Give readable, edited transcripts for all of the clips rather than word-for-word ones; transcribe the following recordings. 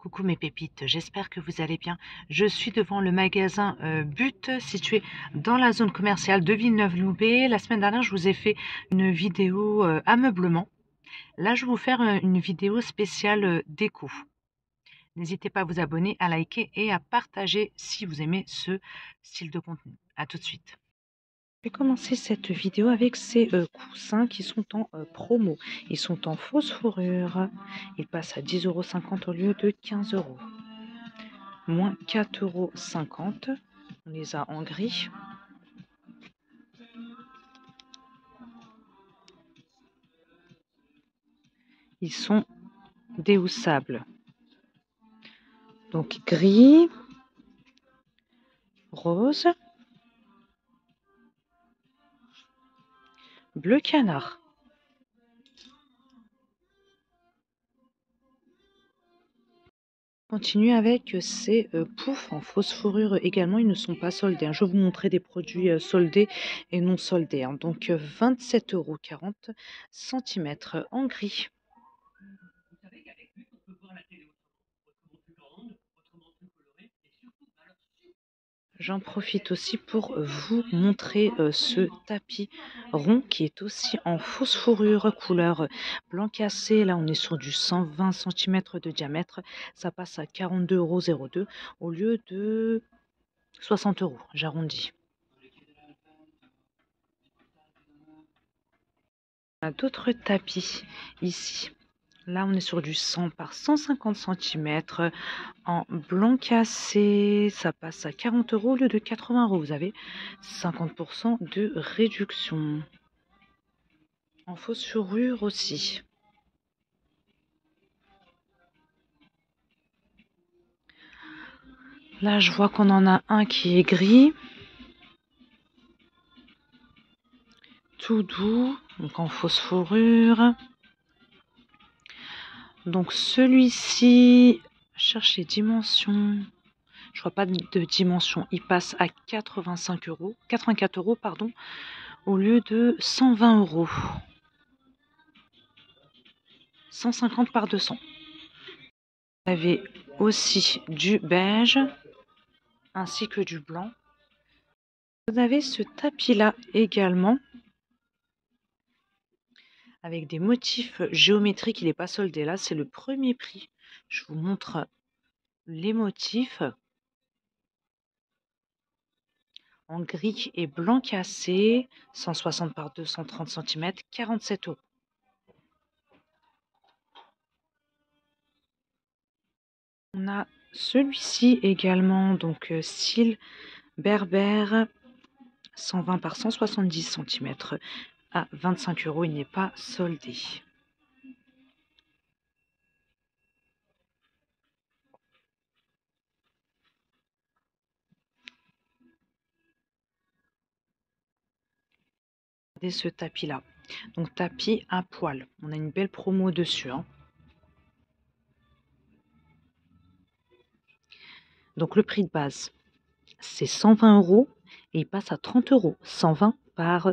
Coucou mes pépites, j'espère que vous allez bien. Je suis devant le magasin But situé dans la zone commerciale de Villeneuve-Loubet. La semaine dernière, je vous ai fait une vidéo ameublement. Là, je vais vous faire une vidéo spéciale déco. N'hésitez pas à vous abonner, à liker et à partager si vous aimez ce style de contenu. À tout de suite. Je vais commencer cette vidéo avec ces coussins qui sont en promo. Ils sont en fausse fourrure. Ils passent à 10,50 € au lieu de 15 €. Moins 4,50 €. On les a en gris. Ils sont déhoussables. Donc gris, rose, bleu canard. Continue avec ces poufs en fausse fourrure également. Ils ne sont pas soldés. Je vais vous montrer des produits soldés et non soldés. Donc 27,40 € centimètres en gris. J'en profite aussi pour vous montrer ce tapis rond qui est aussi en fausse fourrure couleur blanc cassé. Là, on est sur du 120 cm de diamètre. Ça passe à 42,02 € au lieu de 60 €. J'arrondis. On a d'autres tapis ici. Là, on est sur du 100 par 150 cm en blanc cassé. Ça passe à 40 € au lieu de 80 €. Vous avez 50% de réduction. En fausse fourrure aussi. Là, je vois qu'on en a un qui est gris. Tout doux, donc en fausse fourrure. Donc celui-ci, cherche les dimensions. Je vois pas de dimension. Il passe à 84 € pardon, au lieu de 120 €. 150 par 200. Vous avez aussi du beige ainsi que du blanc. Vous avez ce tapis-là également avec des motifs géométriques. Il n'est pas soldé. Là, c'est le premier prix. Je vous montre les motifs en gris et blanc cassé. 160 par 230 cm, 47 €. On a celui-ci également, donc style berbère, 120 par 170 cm à 25 €. Il n'est pas soldé. Regardez ce tapis là, donc tapis à poil. On a une belle promo dessus, hein. Donc le prix de base c'est 120 € et il passe à 30 €. 120 par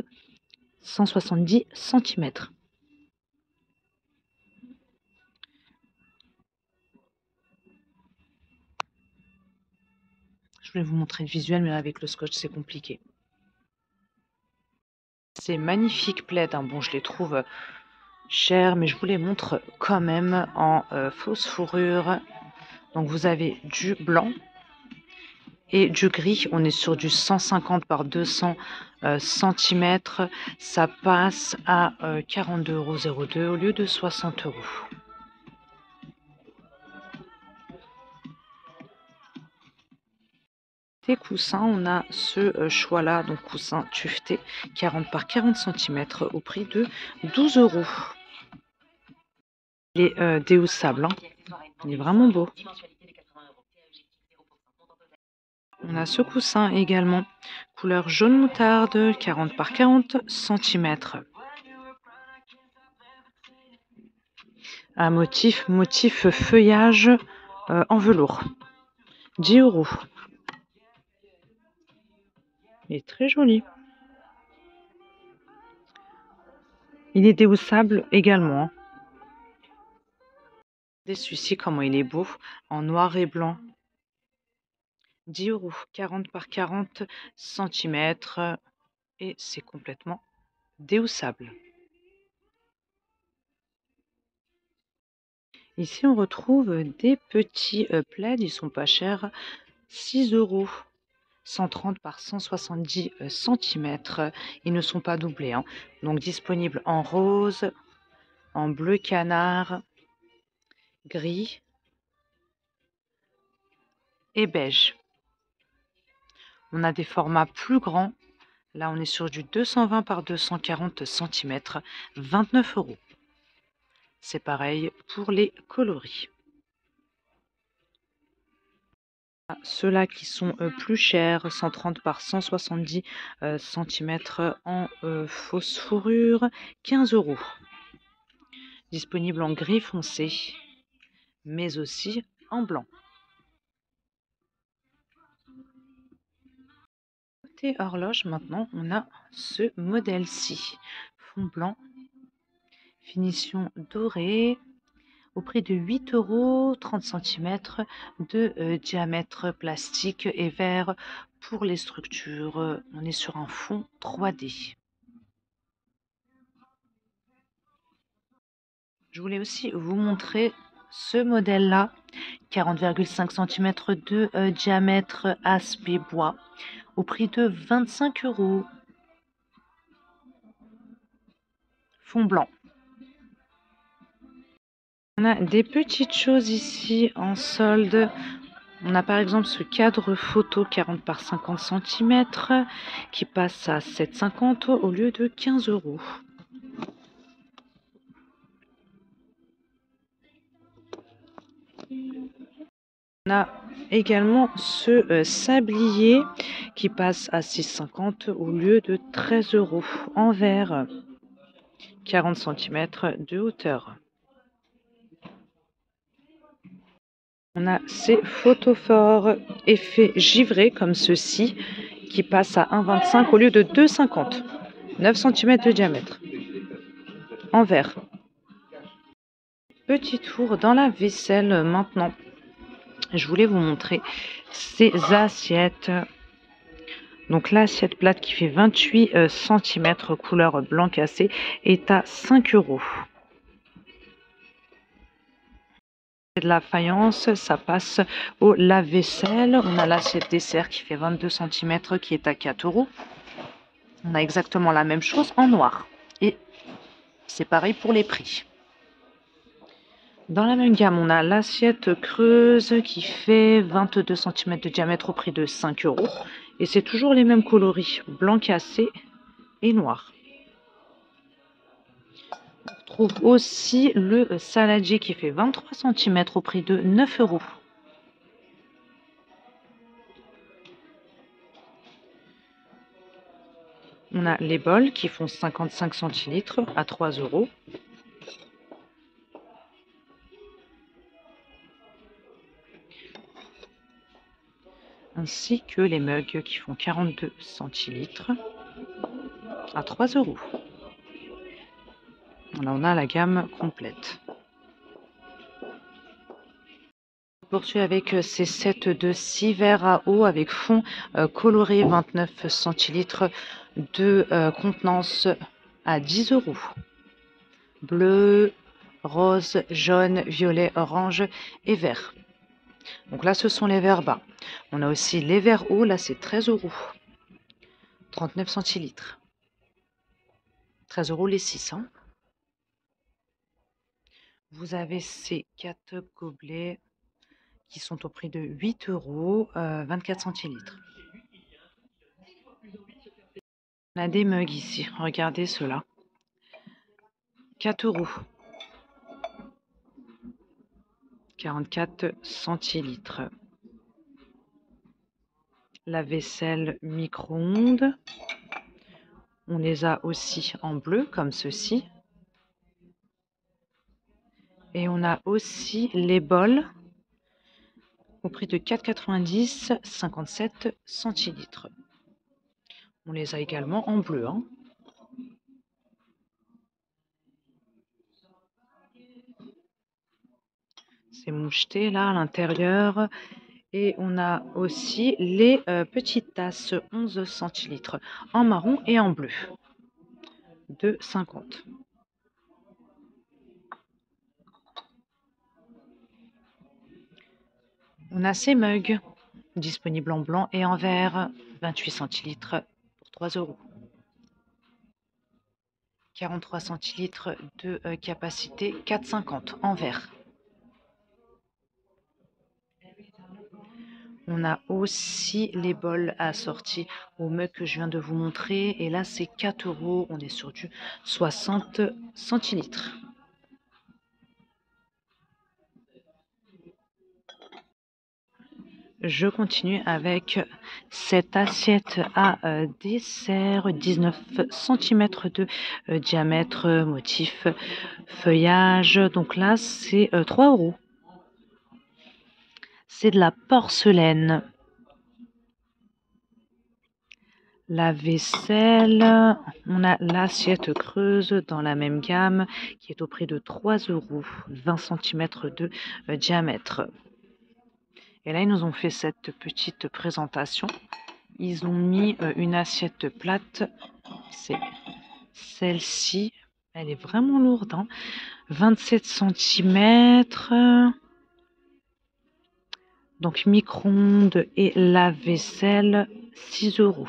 170 cm. Je voulais vous montrer le visuel, mais avec le scotch c'est compliqué. Ces magnifiques plaids, hein. Bon, je les trouve chers, mais je vous les montre quand même en fausse fourrure. Donc vous avez du blanc et du gris. On est sur du 150 par 200 cm. Ça passe à 42,02 € au lieu de 60 €. Des coussins, on a ce choix-là, donc coussin tuveté, 40 par 40 cm au prix de 12 €. Il est déhoussable, hein. Il est vraiment beau. On a ce coussin également, couleur jaune moutarde, 40 par 40 cm. Un motif feuillage en velours. 10 €. Il est très joli. Il est déhoussable également, hein. Regardez celui-ci, comment il est beau, en noir et blanc. 10 euros, 40 par 40 centimètres. Et c'est complètement déhoussable. Ici, on retrouve des petits plaids, ils sont pas chers, 6 euros. 130 par 170 centimètres. Ils ne sont pas doublés, hein. Donc disponibles en rose, en bleu canard, gris et beige. On a des formats plus grands. Là, on est sur du 220 par 240 centimètres, 29 euros. C'est pareil pour les coloris. Ceux-là qui sont plus chers, 130 par 170 centimètres en fausse fourrure, 15 euros. Disponible en gris foncé, mais aussi en blanc. Côté horloge, maintenant, on a ce modèle-ci. Fond blanc, finition dorée, au prix de 8 euros, 30 cm de diamètre plastique et verre pour les structures. On est sur un fond 3D. Je voulais aussi vous montrer ce modèle-là, 40,5 cm de diamètre aspect bois, au prix de 25 euros. Fond blanc. On a des petites choses ici en solde. On a par exemple ce cadre photo 40 par 50 cm qui passe à 7,50 € au lieu de 15 euros. On a également ce sablier qui passe à 6,50 € au lieu de 13 euros en verre, 40 cm de hauteur. On a ces photophores effet givré comme ceci qui passe à 1,25 € au lieu de 2,50 €, 9 cm de diamètre, en verre. Petit tour dans la vaisselle maintenant. Je voulais vous montrer ces assiettes. Donc l'assiette plate qui fait 28 cm couleur blanc cassé est à 5 euros. De la faïence, ça passe au lave-vaisselle. On a l'assiette dessert qui fait 22 cm qui est à 4 euros. On a exactement la même chose en noir. Et c'est pareil pour les prix. Dans la même gamme, on a l'assiette creuse qui fait 22 cm de diamètre au prix de 5 euros. Et c'est toujours les mêmes coloris, blanc cassé et noir. On retrouve aussi le saladier qui fait 23 cm au prix de 9 euros. On a les bols qui font 55 centilitres à 3 euros. Ainsi que les mugs qui font 42 centilitres à 3 euros. Là, on a la gamme complète. On poursuit avec ces sets de 6 verres à eau avec fond coloré 29 centilitres de contenance à 10 euros. Bleu, rose, jaune, violet, orange et vert. Donc là, ce sont les verres bas. On a aussi les verres hauts, là c'est 13 euros. 39 centilitres. 13 euros les 6. Hein. Vous avez ces 4 gobelets qui sont au prix de 8 euros, 24 centilitres. On a des mugs ici, regardez ceux-là. 4 euros. 44 centilitres. La vaisselle micro-ondes. On les a aussi en bleu, comme ceci. Et on a aussi les bols au prix de 4,90, 57 centilitres. On les a également en bleu. Hein. C'est moucheté là à l'intérieur. Et on a aussi les petites tasses 11 centilitres en marron et en bleu de 50. On a ces mugs disponibles en blanc et en vert, 28 centilitres pour 3 €. 43 centilitres de capacité, 4,50 en vert. On a aussi les bols assortis au mug que je viens de vous montrer. Et là, c'est 4 €. On est sur du 60 centilitres. Je continue avec cette assiette à dessert, 19 cm de diamètre, motif feuillage. Donc là, c'est 3 €. C'est de la porcelaine. La vaisselle, on a l'assiette creuse dans la même gamme qui est au prix de 3 €, 20 cm de diamètre. Et là, ils nous ont fait cette petite présentation. Ils ont mis une assiette plate. C'est celle-ci. Elle est vraiment lourde, hein. 27 cm. Donc micro-ondes et lave-vaisselle, 6 €.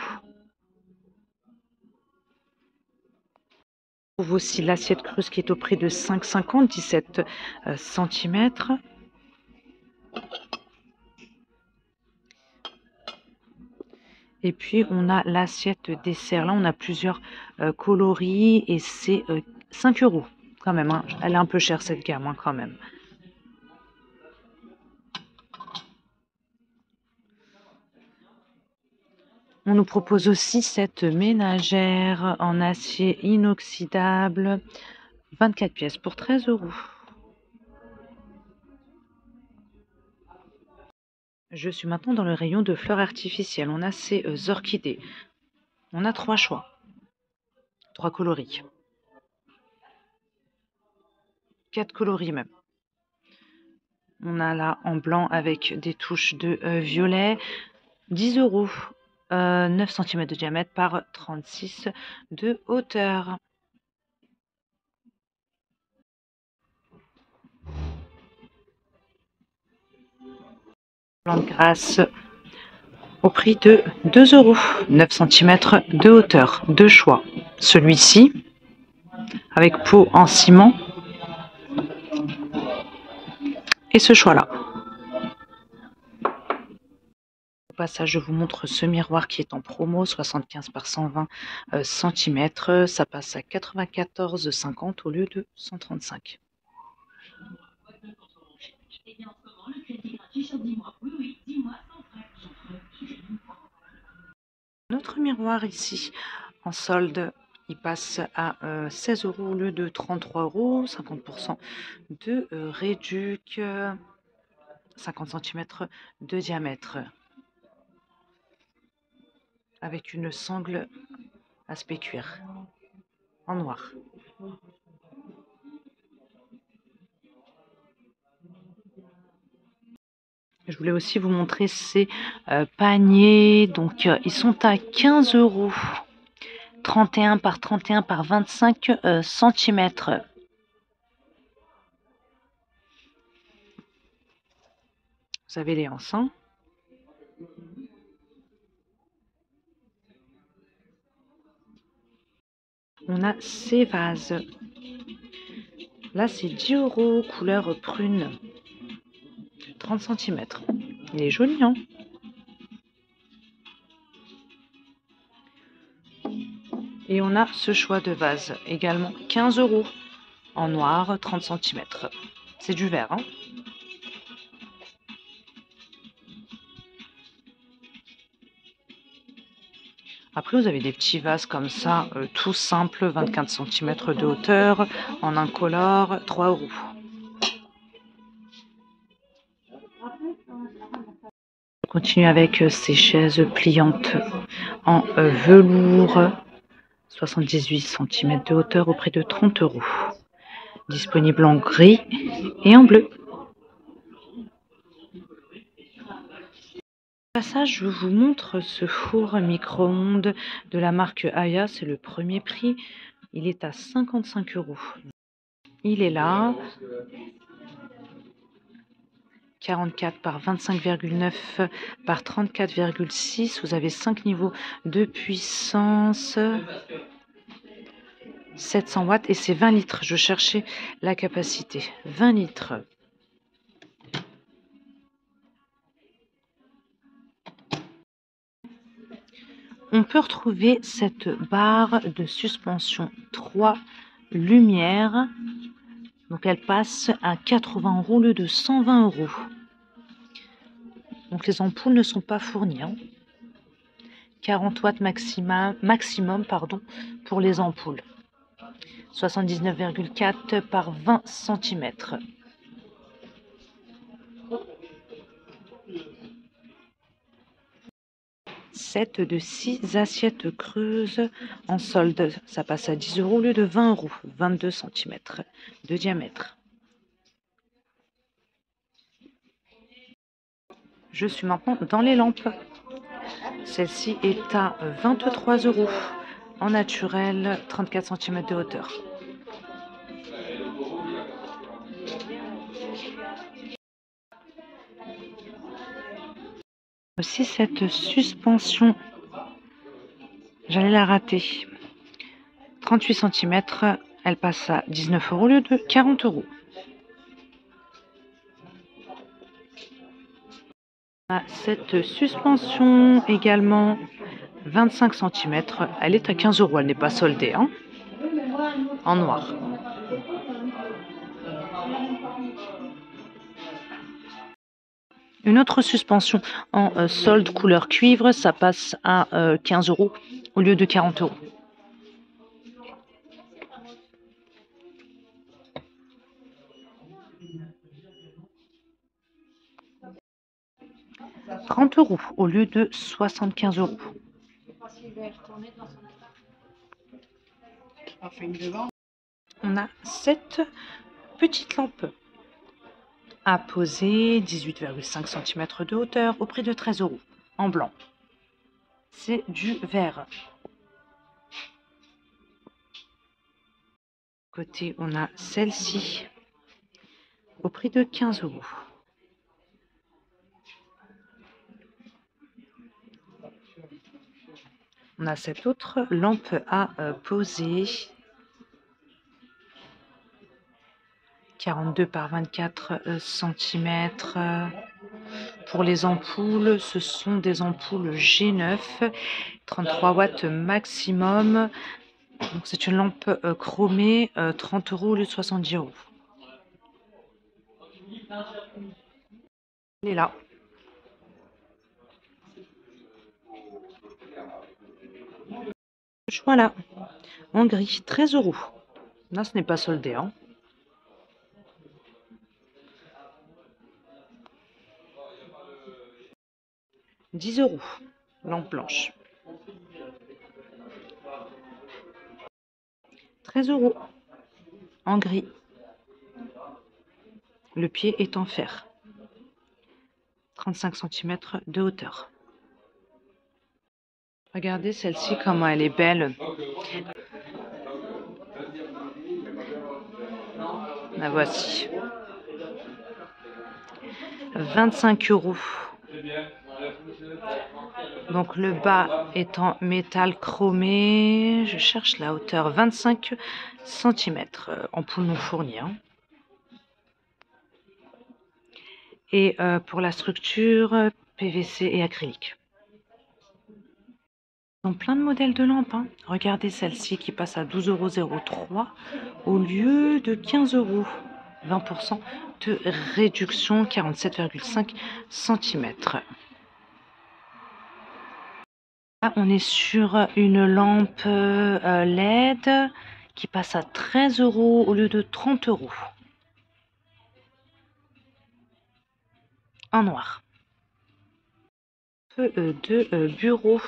On trouve aussi l'assiette creuse qui est au prix de 5,50, 17 cm. Et puis on a l'assiette dessert. Là, on a plusieurs coloris et c'est 5 € quand même, hein. Elle est un peu chère cette gamme, hein, quand même. On nous propose aussi cette ménagère en acier inoxydable, 24 pièces pour 13 €. Je suis maintenant dans le rayon de fleurs artificielles. On a ces orchidées. On a 3 choix, 3 coloris. 4 coloris même. On a là en blanc avec des touches de violet, 10 €. 9 cm de diamètre par 36 de hauteur. Plante grasse au prix de 2 €. 9 cm de hauteur. Deux choix. Celui-ci avec pot en ciment et ce choix-là. Au passage, je vous montre ce miroir qui est en promo, 75 par 120 cm. Ça passe à 94,50 € au lieu de 135. Notre miroir ici en solde, il passe à 16 € au lieu de 33 €, 50% de réduc, 50 cm de diamètre, avec une sangle aspect cuir en noir. Je voulais aussi vous montrer ces paniers. Donc ils sont à 15 €. 31 par 31 par 25 cm. Vous avez les anses, hein. On a ces vases. Là, c'est 10 €, couleur prune. 30 cm. Il est joli, hein. Et on a ce choix de vase, également 15 €, en noir, 30 cm. C'est du verre, hein. Après, vous avez des petits vases comme ça, tout simples, 24 cm de hauteur, en incolore, 3 €. Je continue avec ces chaises pliantes en velours, 78 cm de hauteur au prix de 30 €. Disponible en gris et en bleu. Passage, je vous montre ce four micro-ondes de la marque Aya. C'est le premier prix. Il est à 55 €. Il est là. 44 par 25,9 par 34,6. Vous avez 5 niveaux de puissance. 700 watts et c'est 20 litres. Je cherchais la capacité. 20 litres. On peut retrouver cette barre de suspension 3 lumières. Donc elle passe à 80 € au lieu de 120 €. Donc les ampoules ne sont pas fournies. 40 watts maximum pour les ampoules. 79,4 par 20 cm. Set de 6 assiettes creuses en solde. Ça passe à 10 € au lieu de 20 €. 22 cm de diamètre. Je suis maintenant dans les lampes. Celle-ci est à 23 € en naturel, 34 cm de hauteur. Aussi cette suspension, j'allais la rater. 38 cm, elle passe à 19 € au lieu de 40 €. Cette suspension également 25 cm, elle est à 15 €, elle n'est pas soldée, en noir. Une autre suspension en solde couleur cuivre, ça passe à 15 € au lieu de 40 €. « 30 € au lieu de 75 €. On a cette petite lampe à poser, 18,5 cm de hauteur, au prix de 13 € en blanc. C'est du verre. Côté, on a celle-ci au prix de 15 €. On a cette autre lampe à poser. 42 par 24 cm. Pour les ampoules, ce sont des ampoules G9, 33 watts maximum. C'est une lampe chromée, 30 € au lieu de 70 €. Elle est là. Voilà, en gris, 13 €. Là, ce n'est pas soldé. 10 €, lampe blanche. 13 € en gris. Le pied est en fer. 35 cm de hauteur. Regardez celle-ci, comment elle est belle. La voici. 25 €. Donc le bas est en métal chromé. Je cherche la hauteur, 25 cm. Ampoule non fournie. Et pour la structure, PVC et acrylique. Dans plein de modèles de lampes. Regardez celle-ci qui passe à 12,03 € au lieu de 15 €. 20% de réduction, 47,5 cm. Là, on est sur une lampe LED qui passe à 13 € au lieu de 30 €. En noir. De bureau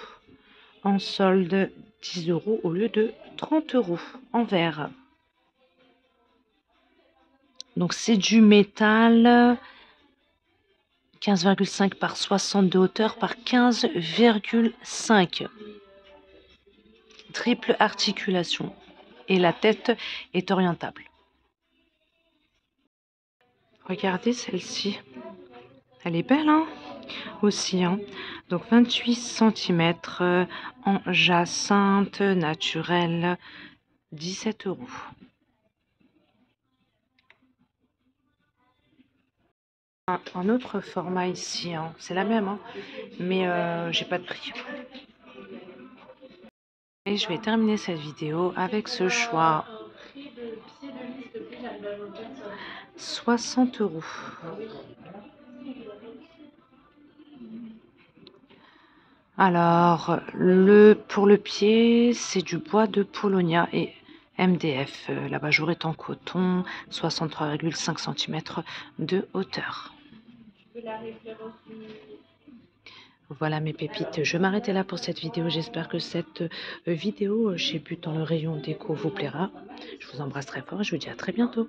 en solde, 10 € au lieu de 30 € en vert. Donc c'est du métal 15,5 par 60 de hauteur par 15,5. Triple articulation. Et la tête est orientable. Regardez celle-ci. Elle est belle, hein? Aussi, hein? Donc 28 cm en jacinthe naturelle, 17 €. Un autre format ici, hein. C'est la même, hein? Mais j'ai pas de prix. Et je vais terminer cette vidéo avec ce choix. 60 €. Alors, pour le pied, c'est du bois de Polonia et MDF. L'abat-jour est en coton, 63,5 cm de hauteur. Voilà mes pépites, je m'arrêtais là pour cette vidéo. J'espère que cette vidéo chez But dans le rayon déco vous plaira. Je vous embrasse très fort et je vous dis à très bientôt.